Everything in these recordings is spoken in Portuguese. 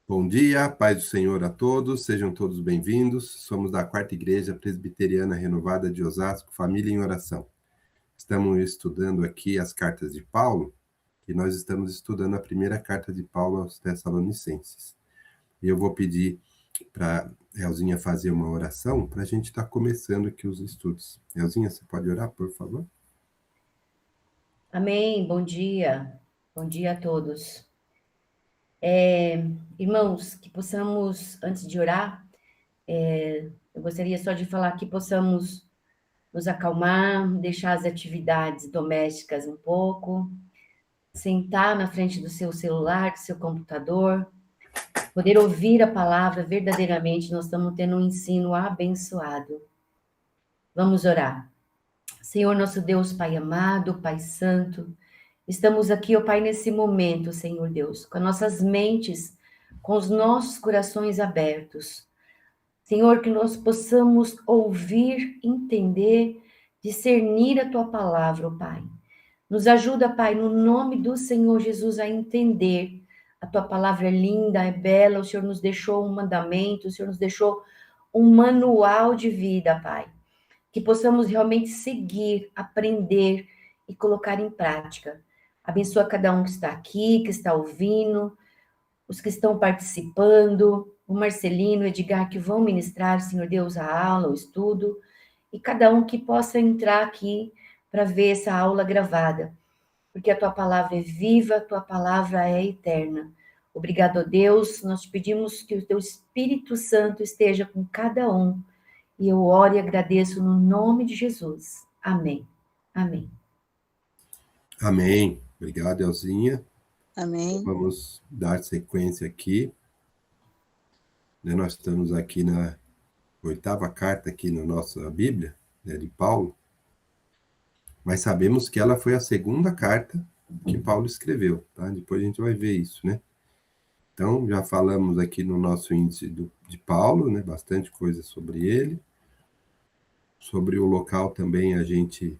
Bom dia, paz do Senhor a todos, sejam todos bem-vindos. Somos da Quarta Igreja Presbiteriana Renovada de Osasco, Família em Oração. Estamos estudando aqui as cartas de Paulo, e nós estamos estudando a primeira carta de Paulo aos Tessalonicenses. E eu vou pedir para Elzinha fazer uma oração para a gente estar começando aqui os estudos. Elzinha, você pode orar, por favor? Amém, bom dia a todos. Irmãos, que possamos, antes de orar, eu gostaria só de falar que possamos nos acalmar, deixar as atividades domésticas um pouco, sentar na frente do seu celular, do seu computador, poder ouvir a palavra verdadeiramente. Nós estamos tendo um ensino abençoado. Vamos orar. Senhor, nosso Deus, Pai amado, Pai santo, estamos aqui, ó Pai, nesse momento, Senhor Deus, com as nossas mentes, com os nossos corações abertos. Senhor, que nós possamos ouvir, entender, discernir a Tua palavra, ó Pai. Nos ajuda, Pai, no nome do Senhor Jesus, a entender. A Tua palavra é linda, é bela, o Senhor nos deixou um mandamento, o Senhor nos deixou um manual de vida, Pai. Que possamos realmente seguir, aprender e colocar em prática. Abençoa cada um que está aqui, que está ouvindo, os que estão participando, o Marcelino, o Edgar, que vão ministrar, Senhor Deus, a aula, o estudo, e cada um que possa entrar aqui para ver essa aula gravada, porque a Tua palavra é viva, a Tua palavra é eterna. Obrigado a Deus, nós te pedimos que o Teu Espírito Santo esteja com cada um, e eu oro e agradeço no nome de Jesus. Amém. Amém. Amém. Obrigado, Elzinha. Amém. Vamos dar sequência aqui. Nós estamos aqui na oitava carta aqui na nossa Bíblia, de Paulo, mas sabemos que ela foi a segunda carta que Paulo escreveu, tá? Depois a gente vai ver isso, né? Então, já falamos aqui no nosso índice de Paulo, né? Bastante coisa sobre ele. Sobre o local também a gente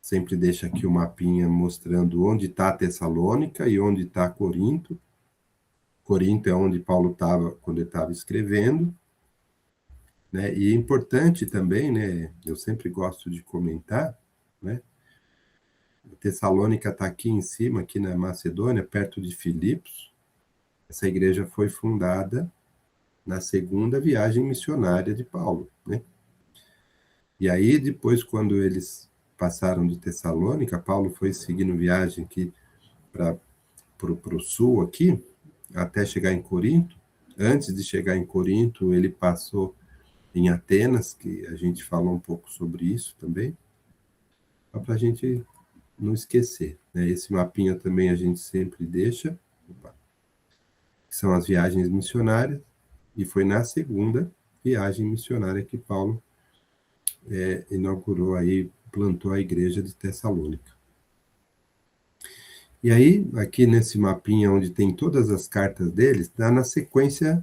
sempre deixa aqui o mapinha mostrando onde está Tessalônica e onde está Corinto. Corinto é onde Paulo estava quando ele estava escrevendo, né? E é importante também, né? Eu sempre gosto de comentar, né? Tessalônica está aqui em cima, aqui na Macedônia, perto de Filipos. Essa igreja foi fundada na segunda viagem missionária de Paulo, né? E aí, depois, quando eles passaram de Tessalônica, Paulo foi seguindo viagem aqui para o sul, aqui, até chegar em Corinto. Antes de chegar em Corinto, ele passou em Atenas, que a gente falou um pouco sobre isso também, para a gente não esquecer, né? Esse mapinha também a gente sempre deixa, que são as viagens missionárias, e foi na segunda viagem missionária que Paulo inaugurou aí, plantou a igreja de Tessalônica. E aí, aqui nesse mapinha onde tem todas as cartas deles, está na sequência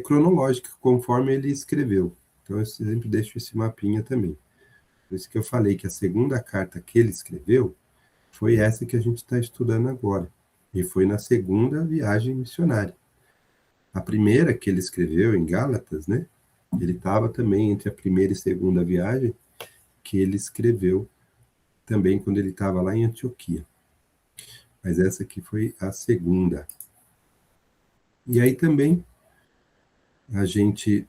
cronológica, conforme ele escreveu. Então, eu sempre deixo esse mapinha também. Por isso que eu falei que a segunda carta que ele escreveu foi essa que a gente está estudando agora. E foi na segunda viagem missionária. A primeira que ele escreveu, em Gálatas, né? Ele estava também entre a primeira e segunda viagem que ele escreveu também quando ele estava lá em Antioquia. Mas essa aqui foi a segunda. E aí também a gente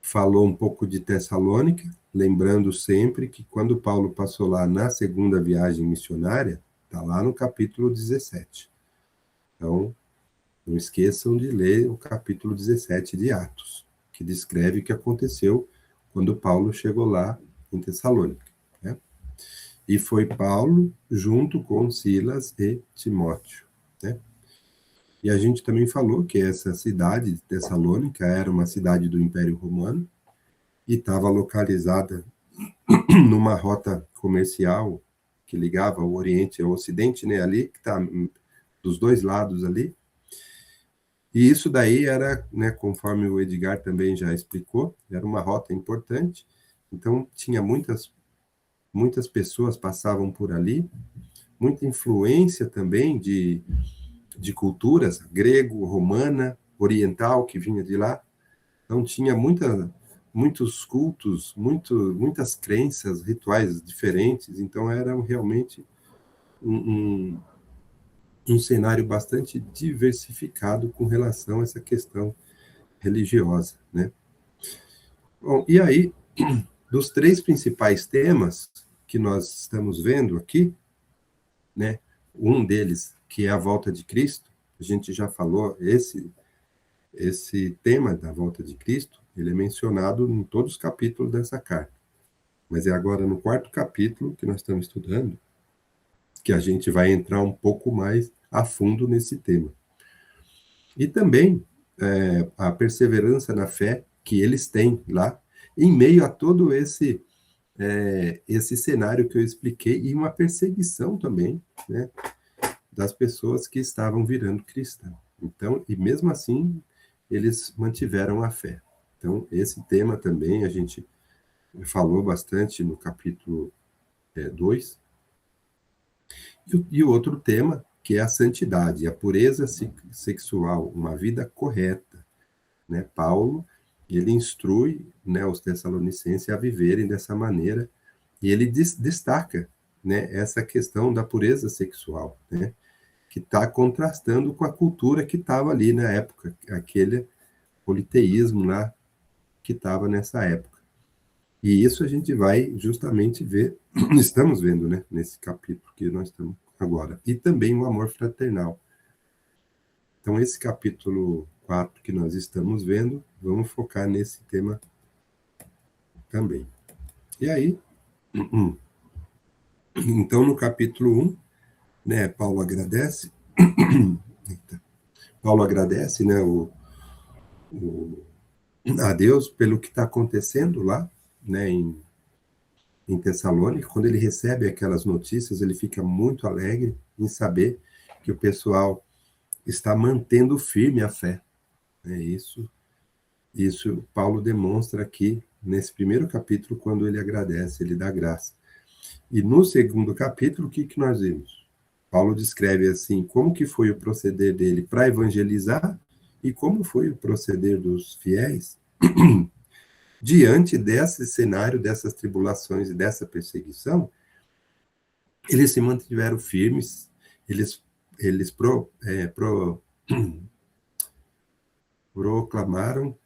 falou um pouco de Tessalônica, lembrando sempre que quando Paulo passou lá na segunda viagem missionária, está lá no capítulo 17. Então, não esqueçam de ler o capítulo 17 de Atos, que descreve o que aconteceu quando Paulo chegou lá em Tessalônica, né? E foi Paulo junto com Silas e Timóteo, né? E a gente também falou que essa cidade de Tessalônica era uma cidade do Império Romano e estava localizada numa rota comercial que ligava o Oriente ao Ocidente, né? Ali que está dos dois lados ali. E isso daí era, né, conforme o Edgar também já explicou, era uma rota importante. Então tinha muitas pessoas passavam por ali, muita influência também de de culturas, grego, romana, oriental, que vinha de lá. Então, tinha muitos cultos, muitas crenças, rituais diferentes. Então, era realmente um, um cenário bastante diversificado com relação a essa questão religiosa, né? Bom, e aí, dos três principais temas que nós estamos vendo aqui, né? Um deles, que é a volta de Cristo, a gente já falou, esse tema da volta de Cristo, ele é mencionado em todos os capítulos dessa carta. Mas é agora no quarto capítulo que nós estamos estudando que a gente vai entrar um pouco mais a fundo nesse tema. E também a perseverança na fé que eles têm lá, em meio a todo esse cenário que eu expliquei, e uma perseguição também, né, das pessoas que estavam virando cristãos. Então, e mesmo assim, eles mantiveram a fé. Então, esse tema também a gente falou bastante no capítulo 2. E o outro tema, que é a santidade, a pureza sexual, uma vida correta, né? Paulo, ele instrui, né, os tessalonicenses a viverem dessa maneira, e ele destaca, né, essa questão da pureza sexual, né, que está contrastando com a cultura que estava ali na época, aquele politeísmo lá que estava nessa época. E isso a gente vai justamente ver, estamos vendo, né, nesse capítulo que nós estamos agora. E também o amor fraternal. Então, esse capítulo 4 que nós estamos vendo, vamos focar nesse tema também. E aí, então, no capítulo 1, né, Paulo agradece, né, a Deus pelo que está acontecendo lá, né, em Tessalônica. Quando ele recebe aquelas notícias, ele fica muito alegre em saber que o pessoal está mantendo firme a fé. Isso Paulo demonstra aqui nesse primeiro capítulo, quando ele agradece, ele dá graça. E no segundo capítulo, o que nós vimos? Paulo descreve assim, como que foi o proceder dele para evangelizar e como foi o proceder dos fiéis diante desse cenário, dessas tribulações e dessa perseguição. Eles se mantiveram firmes, eles proclamaram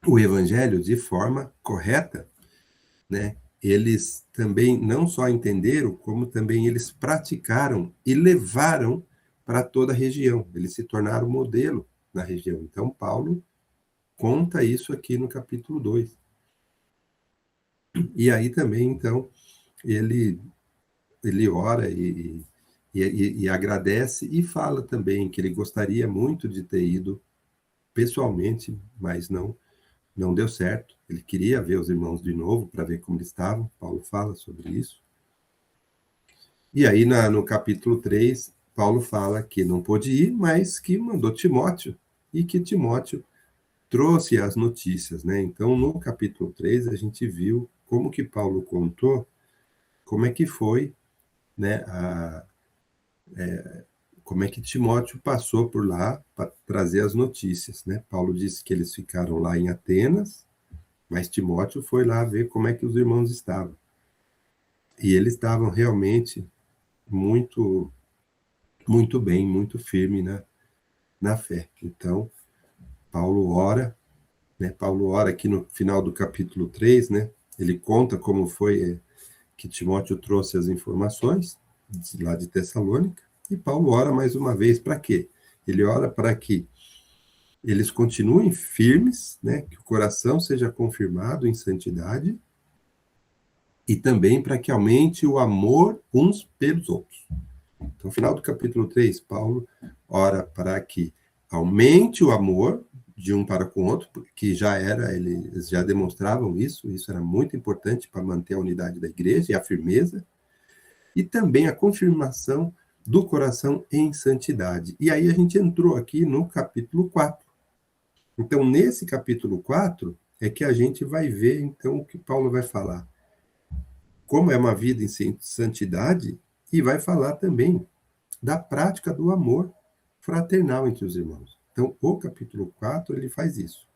o evangelho de forma correta, né? Eles também não só entenderam, como também eles praticaram e levaram para toda a região. Eles se tornaram modelo na região. Então, Paulo conta isso aqui no capítulo 2. E aí também, então, ele ora e agradece e fala também que ele gostaria muito de ter ido pessoalmente, mas não deu certo. Ele queria ver os irmãos de novo para ver como eles estavam. Paulo fala sobre isso. E aí, no capítulo 3, Paulo fala que não pôde ir, mas que mandou Timóteo, e que Timóteo trouxe as notícias, né? Então, no capítulo 3, a gente viu como que Paulo contou como é que foi, né, como é que Timóteo passou por lá para trazer as notícias, né? Paulo disse que eles ficaram lá em Atenas, mas Timóteo foi lá ver como é que os irmãos estavam. E eles estavam realmente muito, muito bem, muito firme na fé. Então, Paulo ora, né? Paulo ora aqui no final do capítulo 3, né? Ele conta como foi que Timóteo trouxe as informações lá de Tessalônica, e Paulo ora mais uma vez para quê? Ele ora para que eles continuem firmes, né? Que o coração seja confirmado em santidade, e também para que aumente o amor uns pelos outros. Então, no final do capítulo 3, Paulo ora para que aumente o amor de um para com o outro, porque eles já demonstravam isso era muito importante para manter a unidade da igreja e a firmeza, e também a confirmação do coração em santidade. E aí a gente entrou aqui no capítulo 4. Então, nesse capítulo 4, é que a gente vai ver, então, o que Paulo vai falar. Como é uma vida em santidade, e vai falar também da prática do amor fraternal entre os irmãos. Então, o capítulo 4, ele faz isso.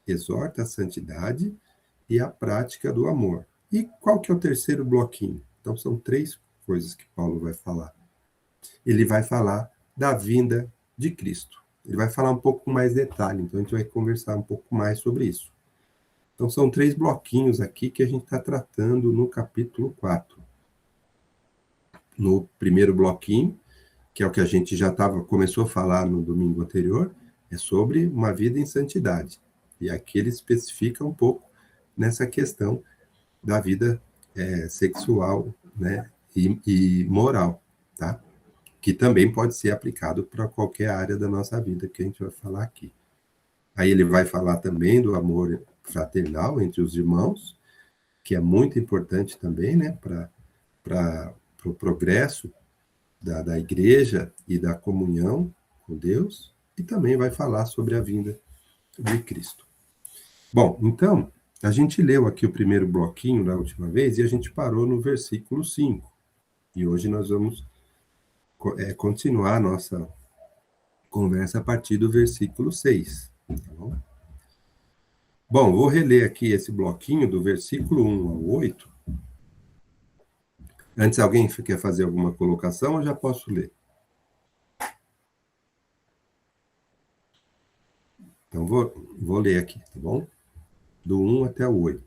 Exorta a santidade e a prática do amor. E qual que é o terceiro bloquinho? Então, são 3 coisas que Paulo vai falar. Ele vai falar da vinda de Cristo. Ele vai falar um pouco com mais detalhe, então a gente vai conversar um pouco mais sobre isso. Então, são 3 bloquinhos aqui que a gente está tratando no capítulo 4. No primeiro bloquinho, que é o que a gente já começou a falar no domingo anterior, é sobre uma vida em santidade. E aqui ele especifica um pouco nessa questão da vida sexual, né, e moral, tá? Que também pode ser aplicado para qualquer área da nossa vida que a gente vai falar aqui. Aí ele vai falar também do amor fraternal entre os irmãos, que é muito importante também, né, para o progresso da igreja e da comunhão com Deus, e também vai falar sobre a vinda de Cristo. Bom, então, a gente leu aqui o primeiro bloquinho da última vez e a gente parou no versículo 5. E hoje nós vamos continuar a nossa conversa a partir do versículo 6. Tá bom? Bom, vou reler aqui esse bloquinho do versículo 1 ao 8. Antes, alguém quer fazer alguma colocação ou já posso ler? Então, vou ler aqui, tá bom? Do 1 até o 8.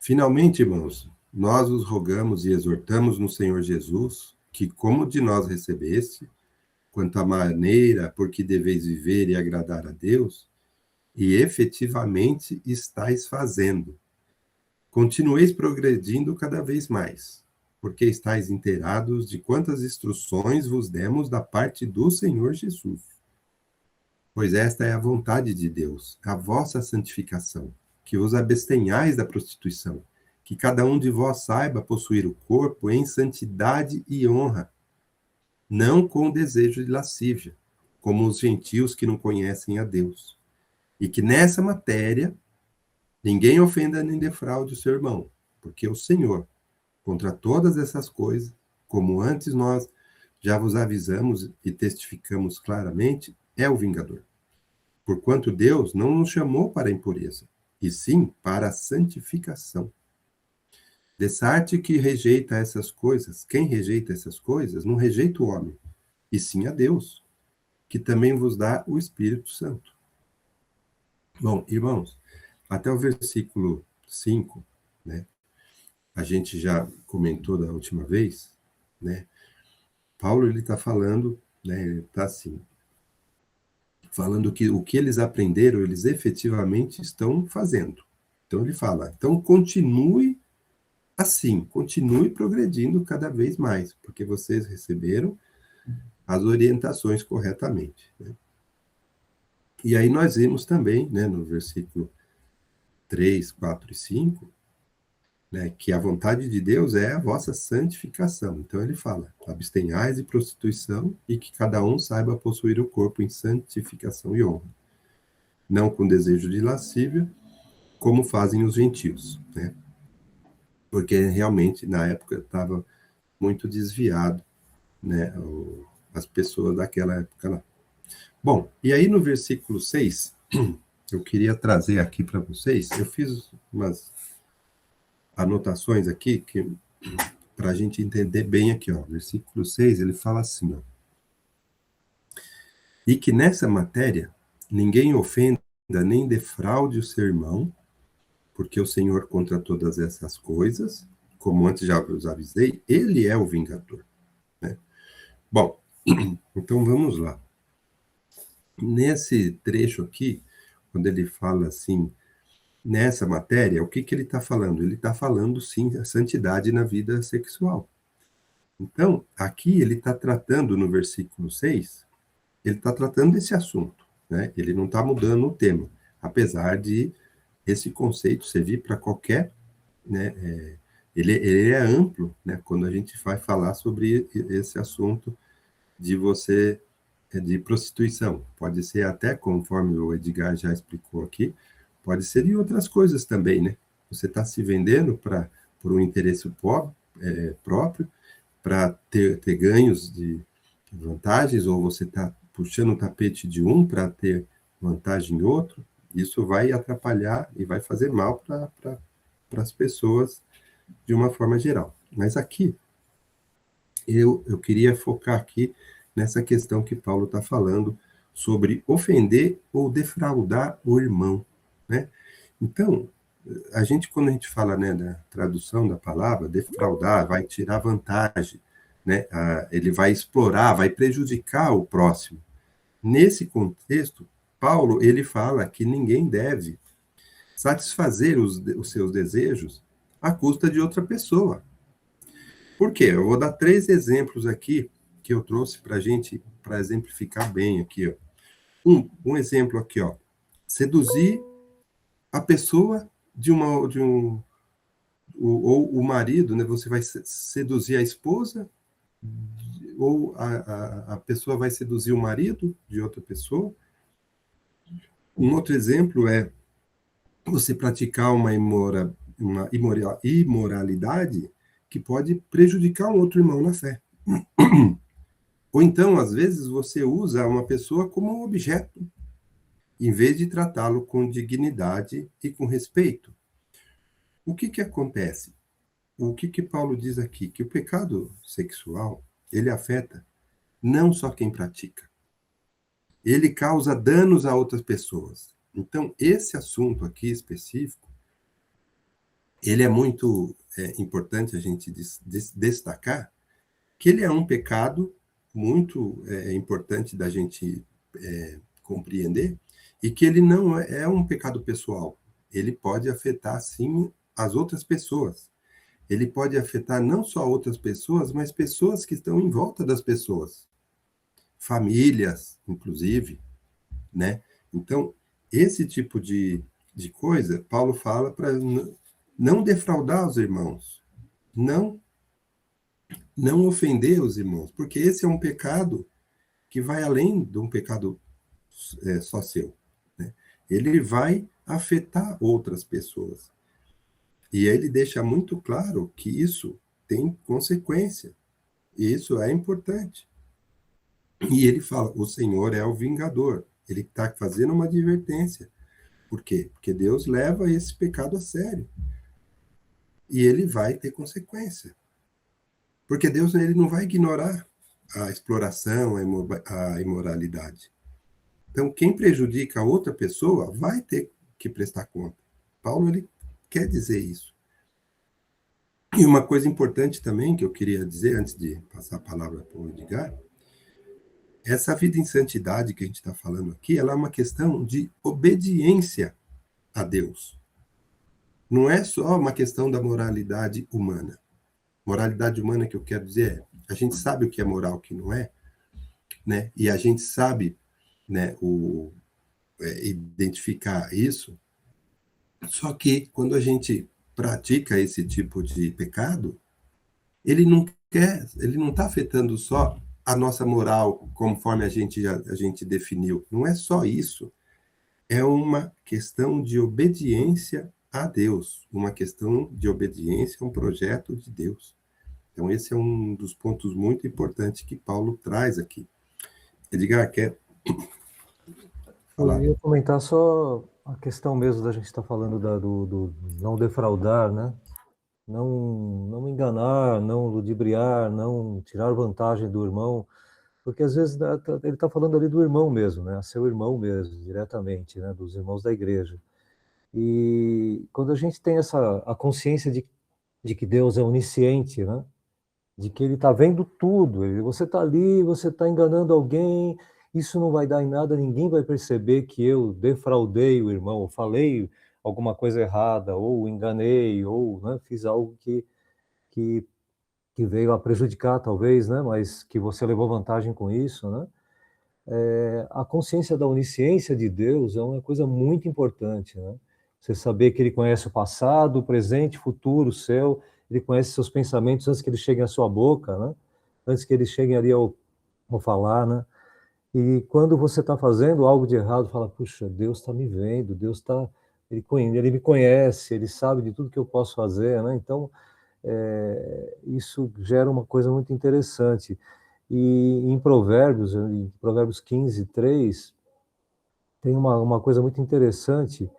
Finalmente, irmãos, nós os rogamos e exortamos no Senhor Jesus, que como de nós recebeste, quanto à maneira por que deveis viver e agradar a Deus, e efetivamente estáis fazendo. Continueis progredindo cada vez mais, porque estáis inteirados de quantas instruções vos demos da parte do Senhor Jesus. Pois esta é a vontade de Deus, a vossa santificação, que vos abstenhais da prostituição, que cada um de vós saiba possuir o corpo em santidade e honra, não com desejo de lascívia, como os gentios que não conhecem a Deus. E que nessa matéria ninguém ofenda nem defraude o seu irmão, porque o Senhor, contra todas essas coisas, como antes nós já vos avisamos e testificamos claramente, é o vingador. Porquanto Deus não nos chamou para a impureza, e sim para a santificação. Dessa arte que rejeita essas coisas, quem rejeita essas coisas, não rejeita o homem, e sim a Deus, que também vos dá o Espírito Santo. Bom, irmãos, até o versículo 5, né, a gente já comentou da última vez, né, Paulo, ele está falando, né, ele está assim, falando que o que eles aprenderam, eles efetivamente estão fazendo. Então ele fala, então continue assim, continue progredindo cada vez mais, porque vocês receberam as orientações corretamente, né? E aí nós vimos também, né, no versículo 3, 4 e 5, né, que a vontade de Deus é a vossa santificação. Então ele fala, abstenhais de prostituição e que cada um saiba possuir o corpo em santificação e honra, não com desejo de lascívia, como fazem os gentios, né? Porque realmente na época estava muito desviado, né, as pessoas daquela época lá. Bom, e aí no versículo 6, eu queria trazer aqui para vocês, eu fiz umas anotações aqui para a gente entender bem aqui, ó. Versículo 6, ele fala assim, ó. E que nessa matéria ninguém ofenda nem defraude o seu irmão, porque o Senhor contra todas essas coisas, como antes já vos avisei, ele é o vingador, né? Bom, então vamos lá. Nesse trecho aqui, quando ele fala assim, nessa matéria, o que ele está falando? Ele está falando, sim, a santidade na vida sexual. Então, aqui ele está tratando, no versículo 6, ele está tratando desse assunto, né? Ele não está mudando o tema, apesar de esse conceito servir para qualquer, né? Ele é amplo, né? Quando a gente vai falar sobre esse assunto de prostituição. Pode ser até, conforme o Edgar já explicou aqui, pode ser de outras coisas também, né? Você está se vendendo por um interesse próprio, para ter ganhos vantagens, ou você está puxando o tapete de um para ter vantagem em outro, isso vai atrapalhar e vai fazer mal para as pessoas de uma forma geral. Mas aqui, eu queria focar aqui nessa questão que Paulo está falando sobre ofender ou defraudar o irmão, né? Então, quando a gente fala, né, da tradução da palavra, defraudar, vai tirar vantagem, né? Ele vai explorar, vai prejudicar o próximo. Nesse contexto, Paulo, ele fala que ninguém deve satisfazer os seus desejos à custa de outra pessoa. Por quê? Eu vou dar 3 exemplos aqui que eu trouxe para a gente, para exemplificar bem aqui. Ó. Um exemplo aqui, ó. Seduzir a pessoa ou o marido, né? Você vai seduzir a esposa, ou a pessoa vai seduzir o marido de outra pessoa. Um outro exemplo é você praticar uma imoralidade que pode prejudicar um outro irmão na fé. Ou então, às vezes, você usa uma pessoa como um objeto, em vez de tratá-lo com dignidade e com respeito. O que que acontece? O que que Paulo diz aqui? Que o pecado sexual, ele afeta não só quem pratica, ele causa danos a outras pessoas. Então, esse assunto aqui específico, ele é muito importante a gente destacar que ele é um pecado muito importante da gente compreender, e que ele não é um pecado pessoal. Ele pode afetar, sim, as outras pessoas. Ele pode afetar não só outras pessoas, mas pessoas que estão em volta das pessoas. Famílias, inclusive, né? Então, esse tipo de coisa, Paulo fala para não defraudar os irmãos, não não ofender os irmãos, porque esse é um pecado que vai além de um pecado só seu. Né? Ele vai afetar outras pessoas. E ele deixa muito claro que isso tem consequência. E isso é importante. E ele fala: o Senhor é o vingador. Ele está fazendo uma advertência. Por quê? Porque Deus leva esse pecado a sério. E ele vai ter consequência. Porque Deus ele não vai ignorar a exploração, a imoralidade. Então, quem prejudica a outra pessoa vai ter que prestar conta. Paulo ele quer dizer isso. E uma coisa importante também que eu queria dizer, antes de passar a palavra para o Edgar, essa vida em santidade que a gente está falando aqui, ela é uma questão de obediência a Deus. Não é só uma questão da moralidade humana. Moralidade humana que eu quero dizer a gente sabe o que é moral, o que não é, né? E a gente sabe, né, identificar isso. Só que quando a gente pratica esse tipo de pecado, ele não está afetando só a nossa moral, conforme a gente definiu. Não é só isso. É uma questão de obediência a Deus, uma questão de obediência a um projeto de Deus. Então, esse é um dos pontos muito importantes que Paulo traz aqui. Edgar, quer falar? Eu ia comentar só a questão mesmo da gente estar falando do não defraudar, né? Não enganar, não ludibriar, não tirar vantagem do irmão, porque às vezes ele está falando ali do irmão mesmo, né? Seu irmão mesmo, diretamente, né? Dos irmãos da igreja. E quando a gente tem a consciência de que Deus é onisciente, né? De que ele está vendo tudo, você está ali, você está enganando alguém, isso não vai dar em nada, ninguém vai perceber que eu defraudei o irmão, ou falei alguma coisa errada, ou enganei, ou né, fiz algo que, que veio a prejudicar, talvez, né, mas que você levou vantagem com isso, né? A consciência da onisciência de Deus é uma coisa muito importante, né? Você saber que ele conhece o passado, o presente, o futuro, o seu, ele conhece seus pensamentos antes que eles cheguem à sua boca, né? Antes que eles cheguem ali ao falar, né? E quando você está fazendo algo de errado, fala, puxa, Deus está me vendo, Deus está, ele me conhece, ele sabe de tudo que eu posso fazer, né? Então, isso gera uma coisa muito interessante. E em Provérbios 15, 3, tem uma coisa muito interessante,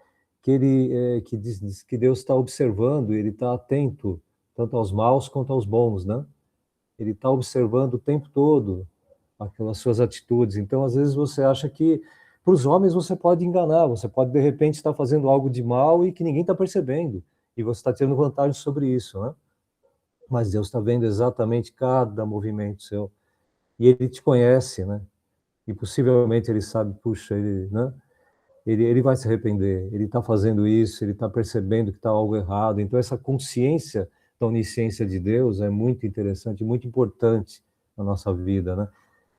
que que diz que Deus está observando, ele está atento, tanto aos maus quanto aos bons, né? Ele está observando o tempo todo aquelas suas atitudes. Então, às vezes, você acha que, para os homens, você pode enganar, você pode, de repente, estar fazendo algo de mal e que ninguém está percebendo, e você está tendo vantagem sobre isso, né? Mas Deus está vendo exatamente cada movimento seu, e Ele te conhece, né? E possivelmente Ele sabe, puxa, né? Ele vai se arrepender, ele está fazendo isso, ele está percebendo que está algo errado. Então, essa consciência da onisciência de Deus é muito interessante, muito importante na nossa vida, né?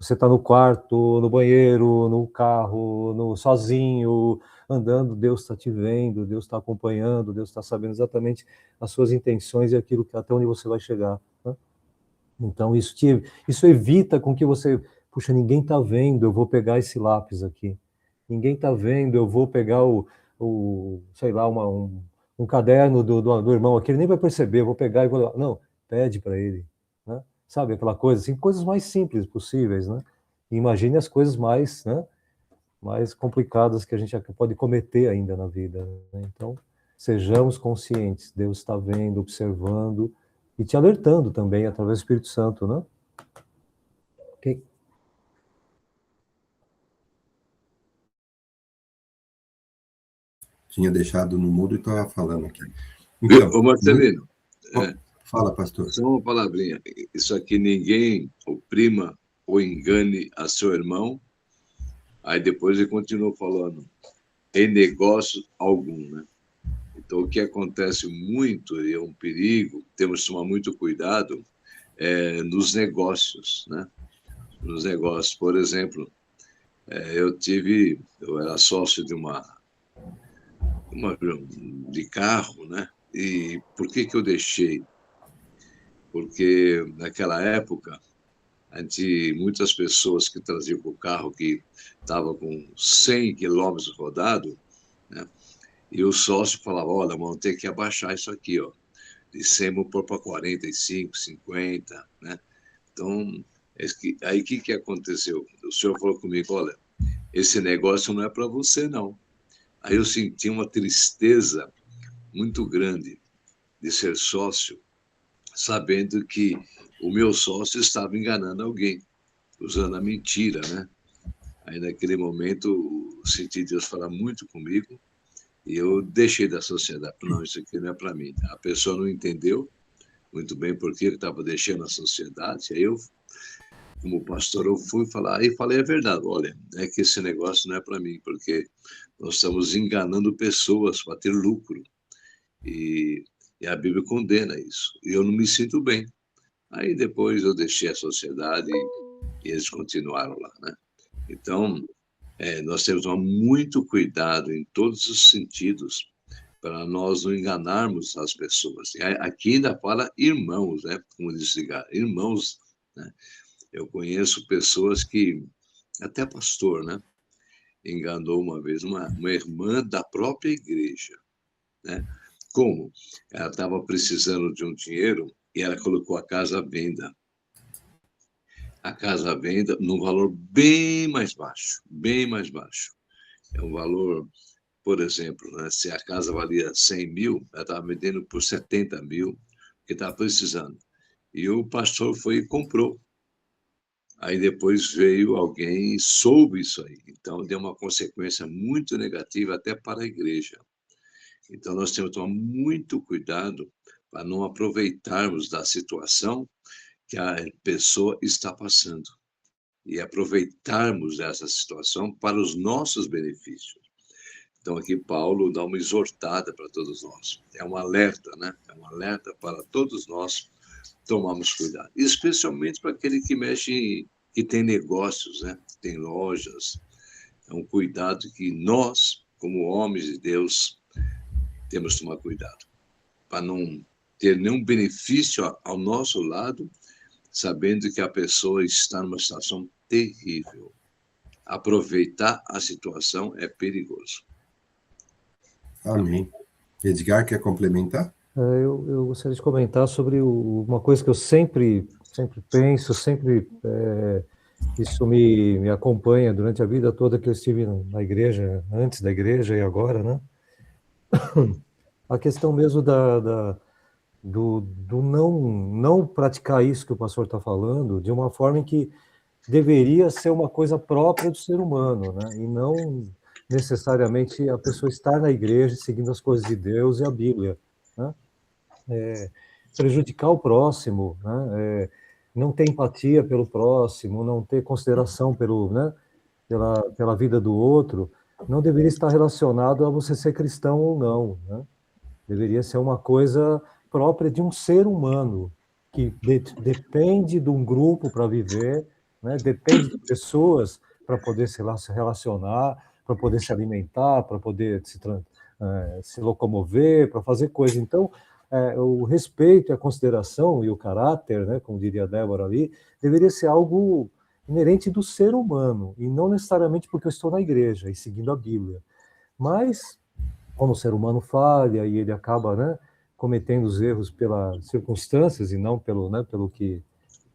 Você está no quarto, no banheiro, no carro, sozinho, andando, Deus está te vendo, Deus está acompanhando, Deus está sabendo exatamente as suas intenções e aquilo que até onde você vai chegar, né? Então, isso evita com que você, puxa, ninguém está vendo, eu vou pegar esse lápis aqui. Ninguém está vendo, eu vou pegar sei lá, um caderno do irmão aqui, ele nem vai perceber, eu vou pegar e vou... Não, pede para ele, né? Sabe, aquela coisa assim, coisas mais simples possíveis, né? E imagine as coisas mais, né, mais complicadas que a gente pode cometer ainda na vida, né? Então, sejamos conscientes, Deus está vendo, observando e te alertando também através do Espírito Santo, né? Ok. Tinha deixado no mudo e estava falando aqui. Então, Ô Marcelino, fala, pastor. só uma palavrinha. Isso aqui, ninguém oprima ou engane a seu irmão. Aí depois ele continuou falando, em negócio algum, né? Então, o que acontece muito, e é um perigo, temos que tomar muito cuidado, nos negócios, né? Nos negócios, por exemplo, eu era sócio de carro, né? E por que eu deixei? Porque naquela época, muitas pessoas que traziam o carro que estava com 100 quilômetros rodado, né? E o sócio falava, olha, vamos ter que abaixar isso aqui, ó. De 100 vamos pôr para 45, 50, né? Então, aí o que aconteceu? O senhor falou comigo, olha, esse negócio não é para você, não. Aí eu senti uma tristeza muito grande de ser sócio, sabendo que o meu sócio estava enganando alguém, usando a mentira, né? Aí, naquele momento, senti Deus falar muito comigo e eu deixei da sociedade. Não, isso aqui não é para mim. A pessoa não entendeu muito bem por que eu estava deixando a sociedade. Aí eu, como pastor, eu fui falar, e falei a verdade, olha, é que esse negócio não é para mim, porque nós estamos enganando pessoas para ter lucro. E a Bíblia condena isso. E eu não me sinto bem. Aí depois eu deixei a sociedade e eles continuaram lá, né? Então, nós temos que tomar muito cuidado em todos os sentidos para nós não enganarmos as pessoas. E aqui ainda fala irmãos, né? Como disse, irmãos, né? Eu conheço pessoas que, até pastor, né? Enganou uma vez uma irmã da própria igreja, né? Como? Ela estava precisando de um dinheiro e ela colocou a casa à venda. A casa à venda num valor bem mais baixo, bem mais baixo. É um valor, por exemplo, né, se a casa valia 100 mil, ela estava vendendo por 70 mil, que estava precisando. E o pastor foi e comprou. Aí depois veio alguém e soube isso aí. Então, deu uma consequência muito negativa até para a igreja. Então, nós temos que tomar muito cuidado para não aproveitarmos da situação que a pessoa está passando e aproveitarmos essa situação para os nossos benefícios. Então, aqui Paulo dá uma exortada para todos nós. É um alerta, né? É um alerta para todos nós tomarmos cuidado. Especialmente para aquele que mexe, que tem negócios, né? Que tem lojas. É um cuidado que nós, como homens de Deus, temos que tomar cuidado. Para não ter nenhum benefício ao nosso lado, sabendo que a pessoa está numa situação terrível. Aproveitar a situação é perigoso. Amém. Edgar, quer complementar? Eu gostaria de comentar sobre uma coisa que eu sempre sempre penso, sempre isso me acompanha durante a vida toda que eu estive na igreja, antes da igreja e agora, né? A questão mesmo do não praticar isso que o pastor está falando de uma forma em que deveria ser uma coisa própria do ser humano, né? E não necessariamente a pessoa estar na igreja seguindo as coisas de Deus e a Bíblia, né? Prejudicar o próximo, né? Não ter empatia pelo próximo, não ter consideração né? pela vida do outro, não deveria estar relacionado a você ser cristão ou não, né? Deveria ser uma coisa própria de um ser humano, que depende de um grupo para viver, né? Depende de pessoas para poder se relacionar, para poder se alimentar, para poder se locomover, para fazer coisas. Então, o respeito, a consideração e o caráter, né, como diria a Débora ali, deveria ser algo inerente do ser humano, e não necessariamente porque eu estou na igreja e seguindo a Bíblia. Mas, como o ser humano falha e ele acaba, né, cometendo os erros pelas circunstâncias e não pelo que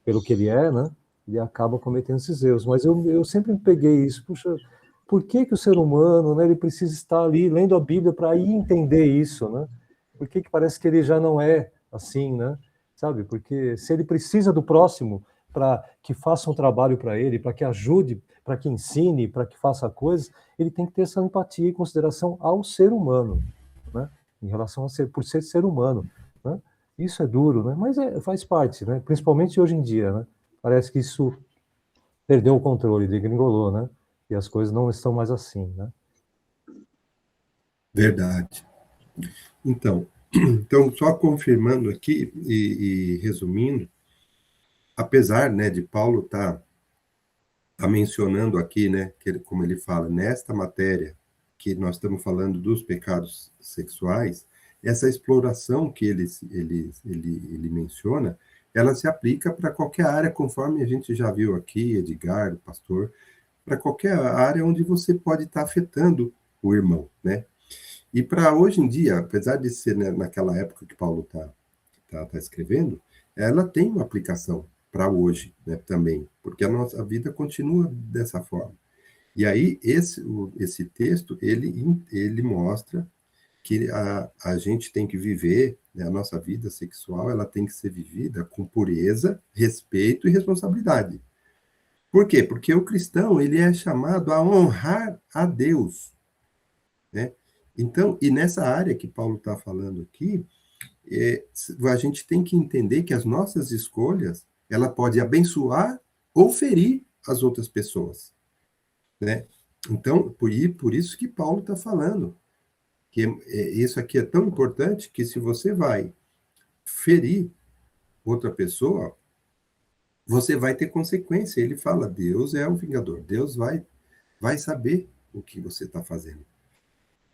ele é, né, ele acaba cometendo esses erros. Mas eu sempre me peguei isso, puxa, por que o ser humano, né, ele precisa estar ali lendo a Bíblia para ir entender isso, né? Por que parece que ele já não é assim, né? Sabe? Porque se ele precisa do próximo para que faça um trabalho para ele, para que ajude, para que ensine, para que faça coisas, ele tem que ter essa empatia e consideração ao ser humano, né? Em relação por ser humano, né? Isso é duro, né? Mas faz parte, né? Principalmente hoje em dia, né? Parece que isso perdeu o controle, degringolou, né? E as coisas não estão mais assim, né? Verdade. Então, só confirmando aqui e resumindo, apesar, né, de Paulo estar mencionando aqui, né, como ele fala, nesta matéria que nós estamos falando dos pecados sexuais, essa exploração que ele menciona, ela se aplica para qualquer área, conforme a gente já viu aqui, Edgar, o pastor, para qualquer área onde você pode estar afetando o irmão, né? E para hoje em dia, apesar de ser, né, naquela época que Paulo está escrevendo, ela tem uma aplicação para hoje, né, também, porque a nossa vida continua dessa forma. E aí, esse texto, ele mostra que a gente tem que viver, né, a nossa vida sexual, ela tem que ser vivida com pureza, respeito e responsabilidade. Por quê? Porque o cristão, ele é chamado a honrar a Deus, né? Então, e nessa área que Paulo está falando aqui, a gente tem que entender que as nossas escolhas, ela pode abençoar ou ferir as outras pessoas, né? Então, por isso que Paulo está falando, que isso aqui é tão importante que se você vai ferir outra pessoa, você vai ter consequência. Ele fala, Deus é o vingador, Deus vai saber o que você está fazendo.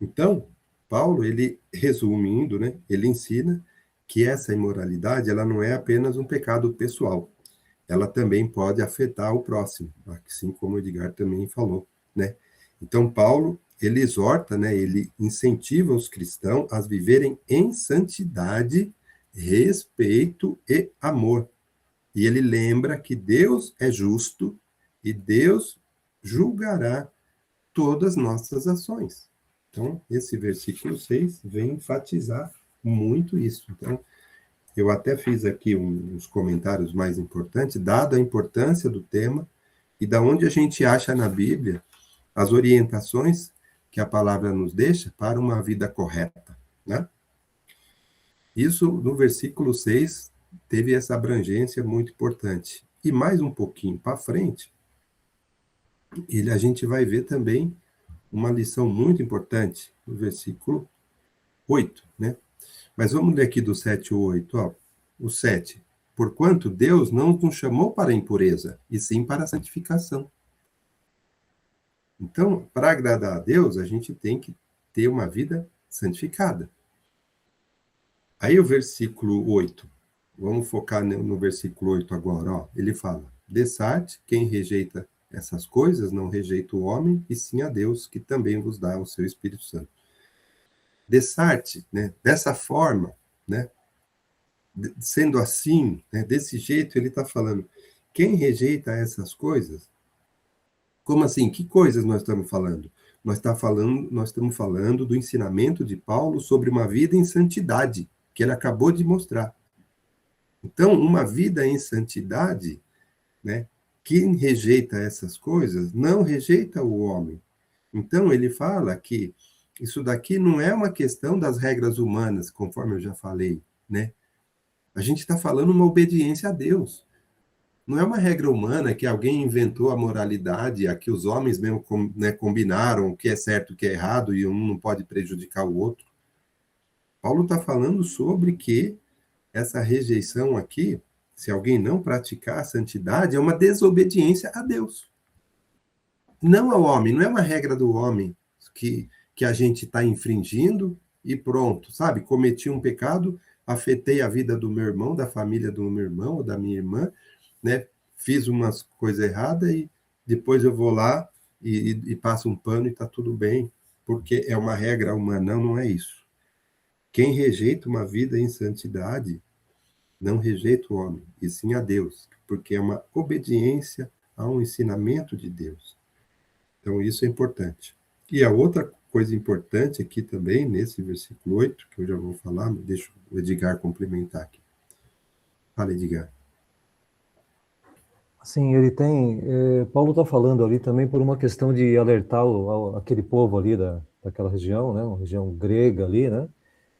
Então, Paulo, ele, resumindo, né, ele ensina que essa imoralidade, ela não é apenas um pecado pessoal, ela também pode afetar o próximo, assim como o Edgar também falou, né? Então, Paulo, ele exorta, né, ele incentiva os cristãos a viverem em santidade, respeito e amor. E ele lembra que Deus é justo e Deus julgará todas as nossas ações. Então, esse versículo 6 vem enfatizar muito isso. Então, eu até fiz aqui uns comentários mais importantes, dada a importância do tema e da onde a gente acha na Bíblia as orientações que a palavra nos deixa para uma vida correta, né? Isso, no versículo 6, teve essa abrangência muito importante. E mais um pouquinho para frente, a gente vai ver também uma lição muito importante, no versículo 8, né? Mas vamos ler aqui do 7 ao 8, ó. O 7. Porquanto Deus não nos chamou para a impureza, e sim para a santificação. Então, para agradar a Deus, a gente tem que ter uma vida santificada. Aí o versículo 8. Vamos focar no versículo 8 agora, ó. Ele fala, Dessarte, quem rejeita essas coisas, não rejeita o homem, e sim a Deus, que também vos dá o seu Espírito Santo. Dessarte, né? Dessa forma, né? sendo assim, né, desse jeito, ele está falando, quem rejeita essas coisas, como assim? Que coisas nós estamos falando? Nós estamos falando do ensinamento de Paulo sobre uma vida em santidade, que ele acabou de mostrar. Então, uma vida em santidade, né, quem rejeita essas coisas, não rejeita o homem. Então, ele fala que isso daqui não é uma questão das regras humanas, conforme eu já falei, né? A gente está falando uma obediência a Deus. Não é uma regra humana que alguém inventou a moralidade, a que os homens mesmo né, combinaram o que é certo e o que é errado, e um não pode prejudicar o outro. Paulo está falando sobre que essa rejeição aqui, se alguém não praticar a santidade, é uma desobediência a Deus. Não ao homem, não é uma regra do homem que a gente está infringindo e pronto, sabe? Cometi um pecado, afetei a vida do meu irmão, da família do meu irmão ou da minha irmã, né? Fiz umas coisas erradas e depois eu vou lá e passo um pano e está tudo bem, porque é uma regra humana. Não, não é isso. Quem rejeita uma vida em santidade não rejeita o homem, e sim a Deus, porque é uma obediência a um ensinamento de Deus. Então, isso é importante. E a outra coisa importante aqui também, nesse versículo 8, que eu já vou falar, deixa o Edgar complementar aqui. Fala, Edgar. Assim, ele tem... Paulo está falando ali também por uma questão de alertar aquele povo ali daquela região, né? Uma região grega ali, né?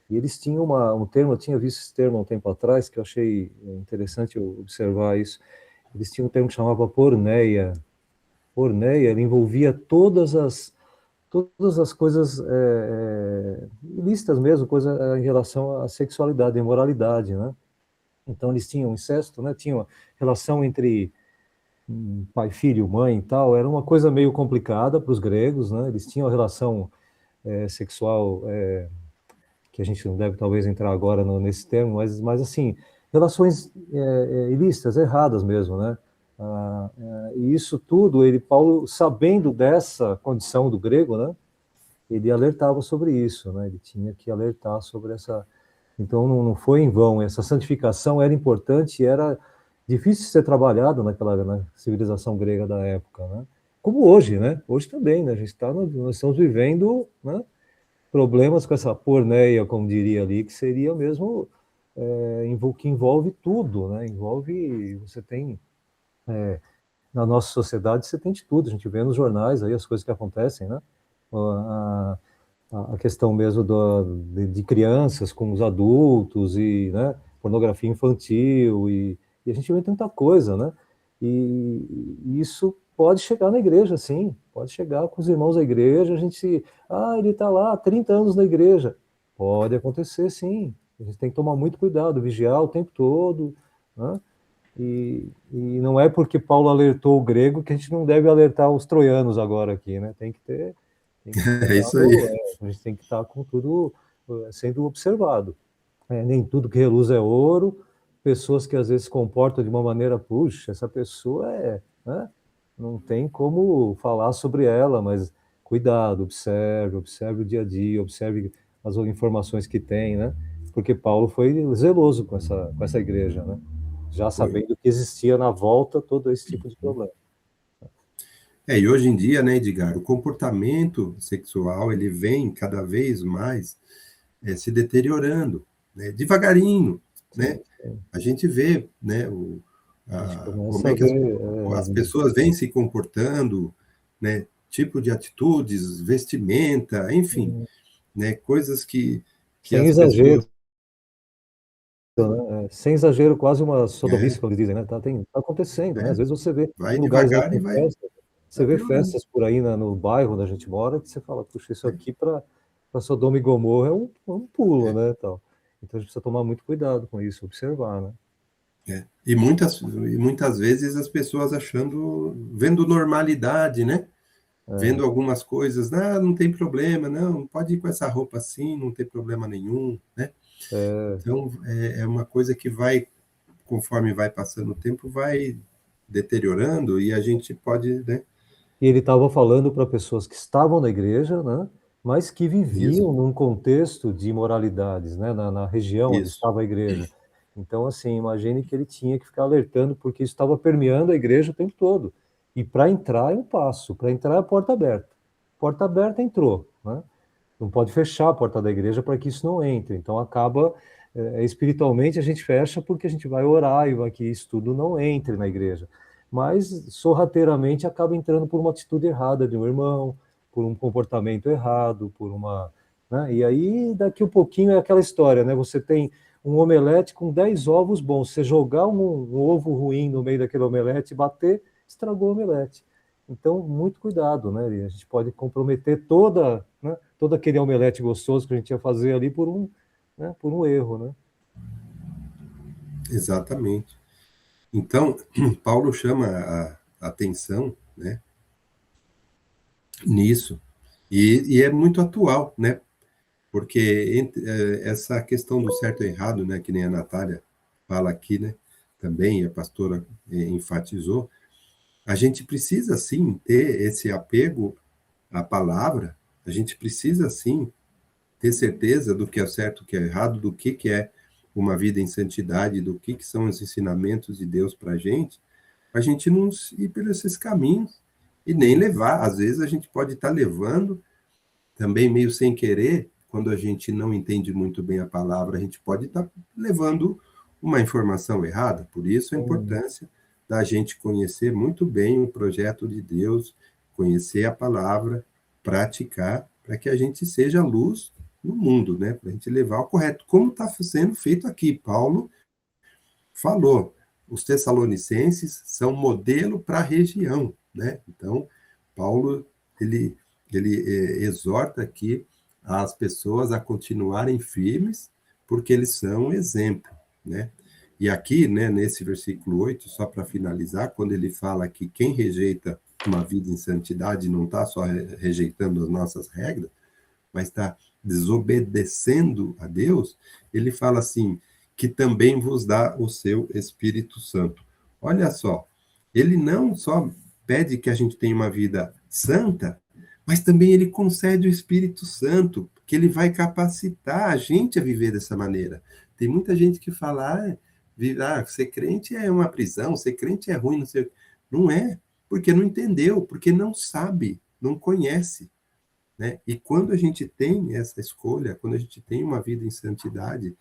E eles tinham um termo, eu tinha visto esse termo há um tempo atrás, que eu achei interessante observar isso. Eles tinham um termo que chamava porneia. Porneia, ele envolvia todas as coisas ilícitas mesmo, coisa em relação à sexualidade, à imoralidade, né? Então eles tinham incesto, né? Tinham relação entre pai, filho, mãe e tal, era uma coisa meio complicada para os gregos, né? Eles tinham a relação sexual, que a gente não deve talvez entrar agora nesse termo, mas assim, relações ilícitas, erradas mesmo, né? E isso tudo, Paulo, sabendo dessa condição do grego, né? Ele alertava sobre isso, né? Ele tinha que alertar sobre essa... Então não foi em vão, essa santificação era importante e era difícil de ser trabalhado na civilização grega da época, né? Como hoje, né? Hoje também, né? Nós estamos vivendo, né, problemas com essa porneia, como diria ali, que seria mesmo que envolve tudo, né? Você tem na nossa sociedade você tem de tudo, a gente vê nos jornais aí as coisas que acontecem, né? A questão mesmo de crianças com os adultos e, né, pornografia infantil e a gente vê tanta coisa, né? E isso pode chegar na igreja, sim, pode chegar com os irmãos da igreja, ele está lá há 30 anos na igreja. Pode acontecer, sim. A gente tem que tomar muito cuidado, vigiar o tempo todo, né? E não é porque Paulo alertou o grego que a gente não deve alertar os troianos agora aqui, né? Tem que É isso aí. A gente tem que estar com tudo sendo observado. Nem tudo que reluz é ouro, pessoas que às vezes se comportam de uma maneira, puxa, essa pessoa né? Não tem como falar sobre ela, mas cuidado, observe o dia a dia, observe as informações que tem, né? Porque Paulo foi zeloso com essa igreja, né? Já sabendo que existia na volta todo esse tipo de problema. E hoje em dia, né, Edgar, o comportamento sexual, ele vem cada vez mais se deteriorando, né, devagarinho, né? A gente vê, né, como é que as pessoas vêm se comportando, né, tipo de atitudes, vestimenta, enfim, né, coisas que sem as exagero, pessoas... né? Sem exagero, quase uma sodomice, como eles dizem, né? Tá acontecendo, né? Às vezes você vê vai em lugares aí devagar e com vai festa, você vê piorando. festas por aí no bairro onde a gente mora, que você fala, puxa, isso aqui para Sodoma e Gomorra é um pulo, né? Tal. Então a gente precisa tomar muito cuidado com isso, observar, né? E muitas vezes as pessoas vendo normalidade, né? Vendo algumas coisas, não tem problema, não, pode ir com essa roupa assim, não tem problema nenhum, né? Então, é uma coisa que vai, conforme vai passando o tempo, vai deteriorando e a gente pode, né? E ele estava falando para pessoas que estavam na igreja, né? Mas que viviam Isso. num contexto de imoralidades, né? Na região onde Isso. estava a igreja. Então, assim, imagine que ele tinha que ficar alertando, porque isso estava permeando a igreja o tempo todo. E para entrar é um passo, para entrar é a porta aberta. Porta aberta entrou, né? Não pode fechar a porta da igreja para que isso não entre. Então acaba, espiritualmente a gente fecha porque a gente vai orar e vai que isso tudo não entre na igreja. Mas sorrateiramente acaba entrando por uma atitude errada de um irmão, por um comportamento errado, por uma, né? E aí daqui um pouquinho é aquela história, né? Você tem um omelete com 10 ovos bons. Você jogar um ovo ruim no meio daquele omelete e bater, estragou o omelete. Então, muito cuidado, né? A gente pode comprometer toda, né, todo aquele omelete gostoso que a gente ia fazer ali por um, né, por um erro, né? Exatamente. Então, Paulo chama a atenção, né, nisso, e é muito atual, né? Porque essa questão do certo e errado, né, que nem a Natália fala aqui, né, também a pastora enfatizou, a gente precisa sim ter esse apego à palavra, a gente precisa sim ter certeza do que é certo, do que é errado, do que é uma vida em santidade, do que são os ensinamentos de Deus para a gente não ir por esses caminhos e nem levar. Às vezes a gente pode estar levando também meio sem querer, quando a gente não entende muito bem a palavra, a gente pode estar levando uma informação errada. Por isso a importância da gente conhecer muito bem o projeto de Deus, conhecer a palavra, praticar, para que a gente seja luz no mundo, né? Para a gente levar ao correto, como está sendo feito aqui. Paulo falou, os tessalonicenses são modelo para a região, né? Então, Paulo, ele exorta aqui as pessoas a continuarem firmes, porque eles são exemplo, né? E aqui, né, nesse versículo 8, só para finalizar, quando ele fala que quem rejeita uma vida em santidade não está só rejeitando as nossas regras, mas está desobedecendo a Deus, ele fala assim, que também vos dá o seu Espírito Santo. Olha só, ele não só pede que a gente tenha uma vida santa, mas também ele concede o Espírito Santo, que ele vai capacitar a gente a viver dessa maneira. Tem muita gente que fala, ser crente é uma prisão, ser crente é ruim, não sei. Não é, porque não entendeu, porque não sabe, não conhece. Né? E quando a gente tem essa escolha, quando a gente tem uma vida em santidade,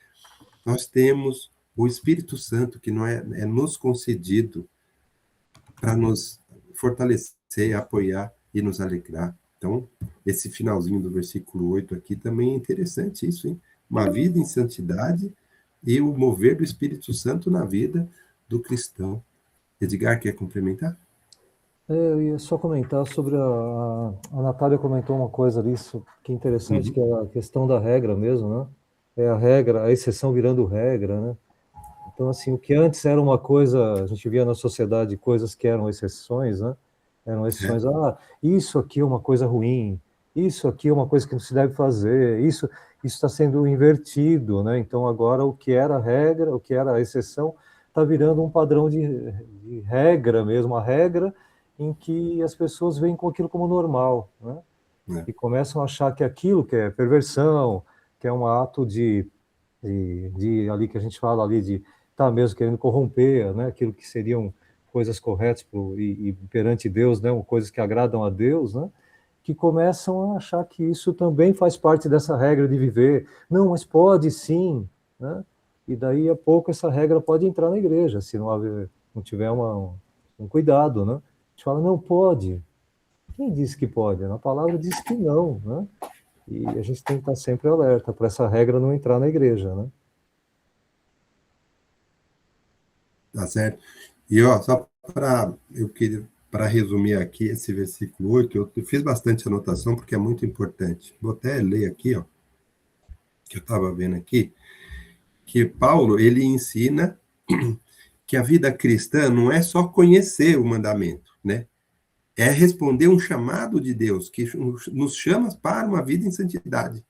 nós temos o Espírito Santo que não é nos concedido para nos fortalecer, apoiar e nos alegrar. Então, esse finalzinho do versículo 8 aqui também é interessante isso, hein? Uma vida em santidade e o mover do Espírito Santo na vida do cristão. Edgar, quer complementar? Eu ia só comentar sobre a Natália comentou uma coisa ali, que é interessante, que é a questão da regra mesmo, né? É a regra, a exceção virando regra, né? Então, assim, o que antes era uma coisa, a gente via na sociedade coisas que eram exceções, né? Eram exceções, isso aqui é uma coisa ruim, isso aqui é uma coisa que não se deve fazer, isso está sendo invertido, né? Então, agora o que era regra, o que era a exceção, está virando um padrão de regra mesmo, a regra em que as pessoas veem com aquilo como normal, né? E começam a achar que aquilo que é perversão, que é um ato de ali que a gente fala ali de tá mesmo querendo corromper, né? Aquilo que seriam coisas corretas e perante Deus, né? Coisas que agradam a Deus, né? Que começam a achar que isso também faz parte dessa regra de viver. Não, mas pode sim, né? E daí a pouco essa regra pode entrar na igreja, se não tiver um cuidado, né? A gente fala, não pode. Quem disse que pode? A palavra diz que não, né? E a gente tem que estar sempre alerta para essa regra não entrar na igreja, né? Tá certo. E ó, só para resumir aqui esse versículo 8, eu fiz bastante anotação porque é muito importante. Vou até ler aqui, ó, que eu estava vendo aqui, que Paulo, ele ensina que a vida cristã não é só conhecer o mandamento, né? É responder um chamado de Deus, que nos chama para uma vida em santidade.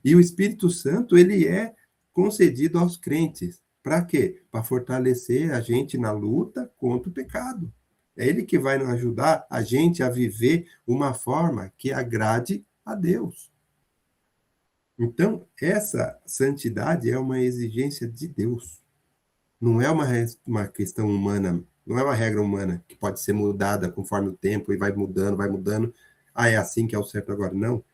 E o Espírito Santo, ele é concedido aos crentes. Para quê? Para fortalecer a gente na luta contra o pecado. É ele que vai nos ajudar a gente a viver uma forma que agrade a Deus. Então, essa santidade é uma exigência de Deus. não é uma questão humana, não é uma regra humana que pode ser mudada conforme o tempo e vai mudando, vai mudando. Ah, é assim que é o certo agora. Não.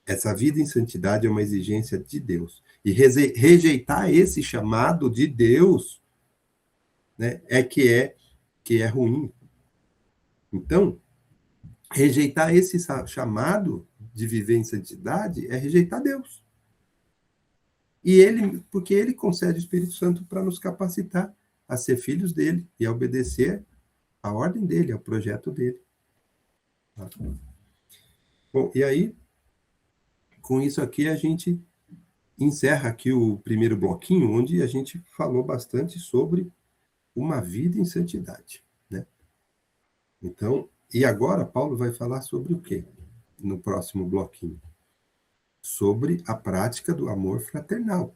Essa vida em santidade é uma exigência de Deus. E rejeitar esse chamado de Deus, né, que é ruim. Então, rejeitar esse chamado de viver em santidade é rejeitar Deus. E porque ele concede o Espírito Santo para nos capacitar a ser filhos dele e a obedecer à ordem dele, ao projeto dele. Tá? Bom, e aí, com isso aqui, a gente encerra aqui o primeiro bloquinho, onde a gente falou bastante sobre uma vida em santidade, né? Então, e agora Paulo vai falar sobre o quê? No próximo bloquinho. Sobre a prática do amor fraternal,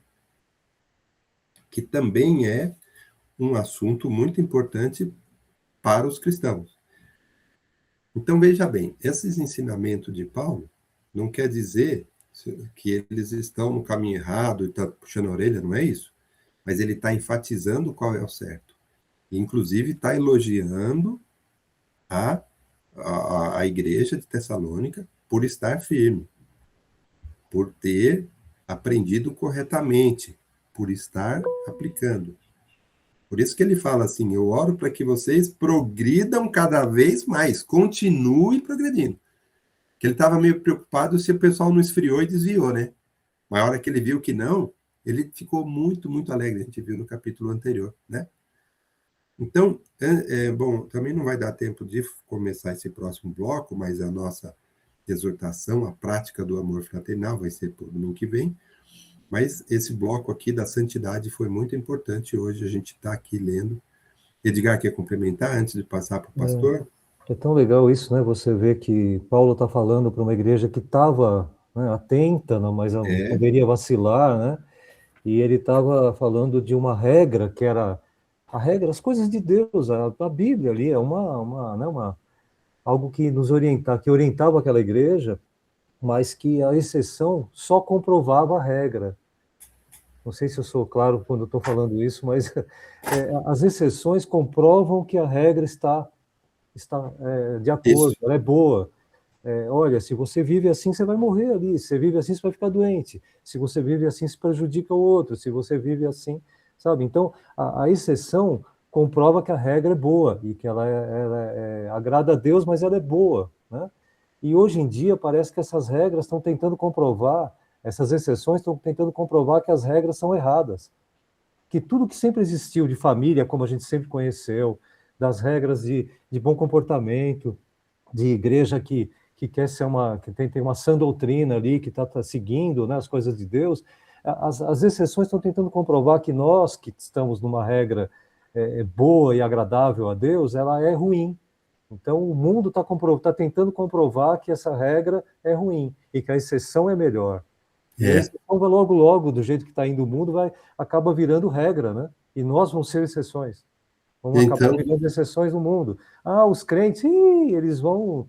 que também é um assunto muito importante para os cristãos. Então, veja bem, esses ensinamentos de Paulo não quer dizer que eles estão no caminho errado e estão puxando a orelha, não é isso. Mas ele está enfatizando qual é o certo. E, inclusive, está elogiando a igreja de Tessalônica por estar firme, por ter aprendido corretamente, por estar aplicando. Por isso que ele fala assim, eu oro para que vocês progridam cada vez mais, continuem progredindo. Que ele estava meio preocupado se o pessoal não esfriou e desviou, né? Mas a hora que ele viu que não, ele ficou muito, muito alegre, a gente viu no capítulo anterior, né? Então, bom, também não vai dar tempo de começar esse próximo bloco, mas a nossa exortação, a prática do amor fraternal, vai ser por domingo que vem. Mas esse bloco aqui da santidade foi muito importante hoje, a gente está aqui lendo. Edgar, quer complementar antes de passar para o pastor? É tão legal isso, né? Você vê que Paulo está falando para uma igreja que estava, né, atenta, não, mas poderia vacilar, né? E ele estava falando de uma regra que era a regra, as coisas de Deus, a Bíblia ali é algo que nos que orientava aquela igreja, mas que a exceção só comprovava a regra. Não sei se eu sou claro quando estou falando isso, mas as exceções comprovam que a regra está de acordo, ela é boa. Olha, se você vive assim, você vai morrer ali. Se você vive assim, você vai ficar doente. Se você vive assim, se prejudica o outro. Se você vive assim, sabe? Então, a exceção comprova que a regra é boa e que ela agrada a Deus, mas ela é boa, né? E hoje em dia parece que essas regras estão tentando comprovar, essas exceções estão tentando comprovar que as regras são erradas. Que tudo que sempre existiu de família, como a gente sempre conheceu, das regras de bom comportamento, de igreja que quer ser que tem uma sã doutrina ali, que está seguindo, né, as coisas de Deus, as exceções estão tentando comprovar que nós, que estamos numa regra boa e agradável a Deus, ela é ruim. Então, o mundo está tentando comprovar que essa regra é ruim e que a exceção é melhor. E a exceção vai logo, do jeito que está indo o mundo, acaba virando regra, né? E nós vamos ser exceções. Vamos acabar virando exceções no mundo. Os crentes, eles vão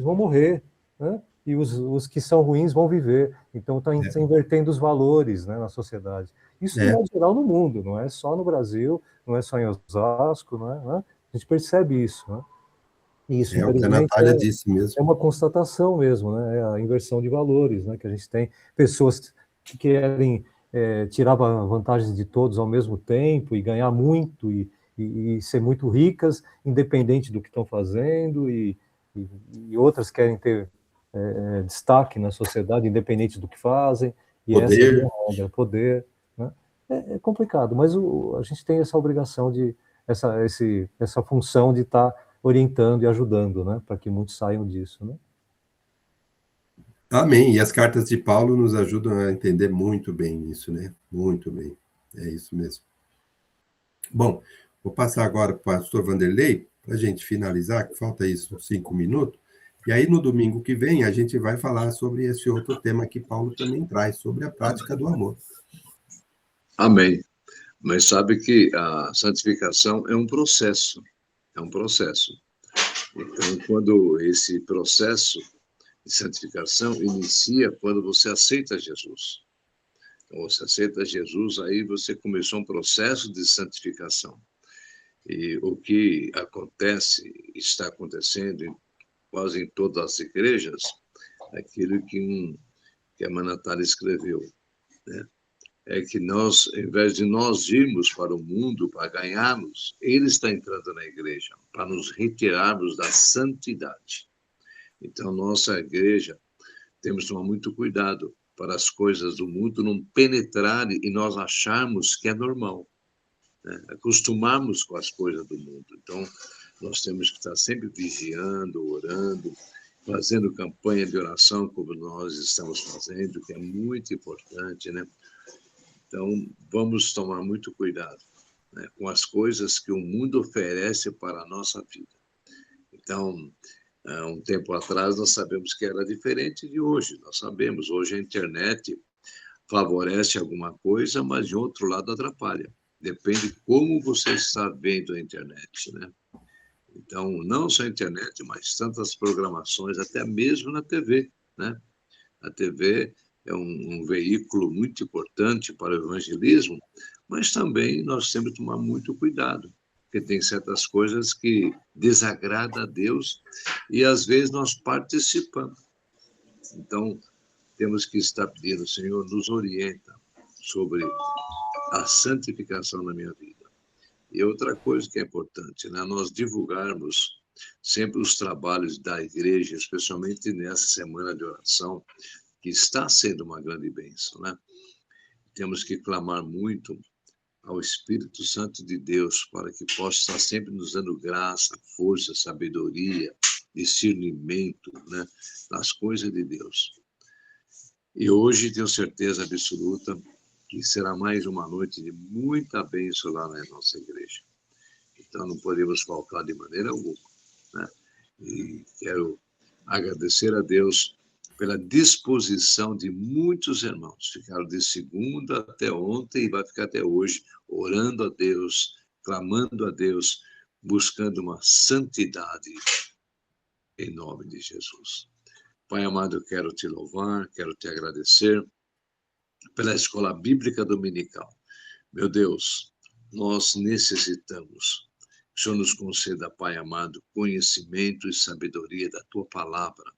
morrer, né? E os que são ruins vão viver. Então, está invertendo os valores, né, na sociedade. Isso de modo geral no mundo, não é só no Brasil, não é só em Osasco, né? A gente percebe isso, né? E isso, o que a Natália disse mesmo. É uma constatação mesmo, né? É a inversão de valores, né? Que a gente tem pessoas que querem tirar vantagens de todos ao mesmo tempo e ganhar muito e ser muito ricas, independente do que estão fazendo, e outras querem ter destaque na sociedade, independente do que fazem, e poder. Essa é a regra, poder, né? É complicado, mas a gente tem essa obrigação essa função de estar orientando e ajudando, né, para que muitos saiam disso, né? Amém. E as cartas de Paulo nos ajudam a entender muito bem isso, né? Muito bem. É isso mesmo. Bom, vou passar agora para o pastor Vanderlei, para a gente finalizar, que falta isso, 5 minutos. E aí, no domingo que vem, a gente vai falar sobre esse outro tema que Paulo também traz, sobre a prática do amor. Amém. Mas sabe que a santificação é um processo. É um processo. Então, quando esse processo de santificação inicia quando você aceita Jesus. ou se aceita Jesus, aí você começou um processo de santificação. E o que acontece, está acontecendo quase em todas as igrejas, aquilo que a Manatália escreveu, né? É que nós, em vez de nós irmos para o mundo para ganharmos, ele está entrando na igreja para nos retirarmos da santidade. Então, nossa igreja, temos que tomar muito cuidado para as coisas do mundo não penetrarem e nós acharmos que é normal, né? Acostumarmos com as coisas do mundo. Então, nós temos que estar sempre vigiando, orando, fazendo campanha de oração, como nós estamos fazendo, que é muito importante, né? Então, vamos tomar muito cuidado, né, com as coisas que o mundo oferece para a nossa vida. Então, há um tempo atrás, nós sabemos que era diferente de hoje. Nós sabemos, hoje a internet favorece alguma coisa, mas de outro lado atrapalha. Depende como você está vendo a internet, né? Então, não só a internet, mas tantas programações, até mesmo na TV, né? A TV é um veículo muito importante para o evangelismo, mas também nós temos que tomar muito cuidado, porque tem certas coisas que desagradam a Deus e, às vezes, nós participamos. Então, temos que estar pedindo, Senhor, nos orienta sobre a santificação na minha vida. E outra coisa que é importante, né? Nós divulgarmos sempre os trabalhos da igreja, especialmente nessa semana de oração, que está sendo uma grande bênção, né? Temos que clamar muito ao Espírito Santo de Deus para que possa estar sempre nos dando graça, força, sabedoria, discernimento, né, das coisas de Deus. E hoje tenho certeza absoluta que será mais uma noite de muita bênção lá na nossa igreja. Então não podemos faltar de maneira alguma, né? E quero agradecer a Deus pela disposição de muitos irmãos. Ficaram de segunda até ontem e vai ficar até hoje, orando a Deus, clamando a Deus, buscando uma santidade em nome de Jesus. Pai amado, eu quero te louvar, quero te agradecer pela Escola Bíblica Dominical. Meu Deus, nós necessitamos que o Senhor nos conceda, Pai amado, conhecimento e sabedoria da Tua Palavra,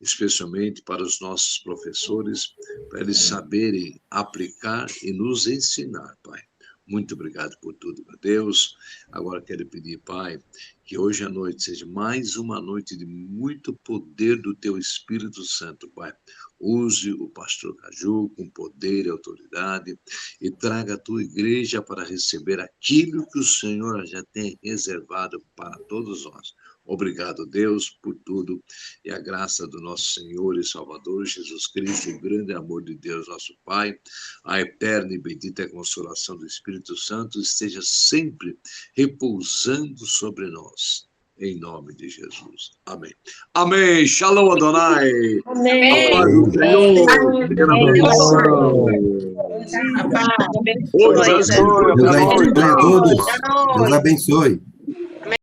especialmente para os nossos professores, para eles saberem aplicar e nos ensinar, Pai. Muito obrigado por tudo, meu Deus. Agora quero pedir, Pai, que hoje à noite seja mais uma noite de muito poder do Teu Espírito Santo, Pai. Use o pastor Caju com poder e autoridade e traga a Tua igreja para receber aquilo que o Senhor já tem reservado para todos nós. Obrigado, Deus, por tudo, e a graça do nosso Senhor e Salvador Jesus Cristo, o grande amor de Deus, nosso Pai, a eterna e bendita consolação do Espírito Santo esteja sempre repousando sobre nós, em nome de Jesus. Amém. Amém. Shalom, Adonai. Amém. A paz do Senhor. A paz. Deus abençoe. Deus abençoe a todos. Deus abençoe.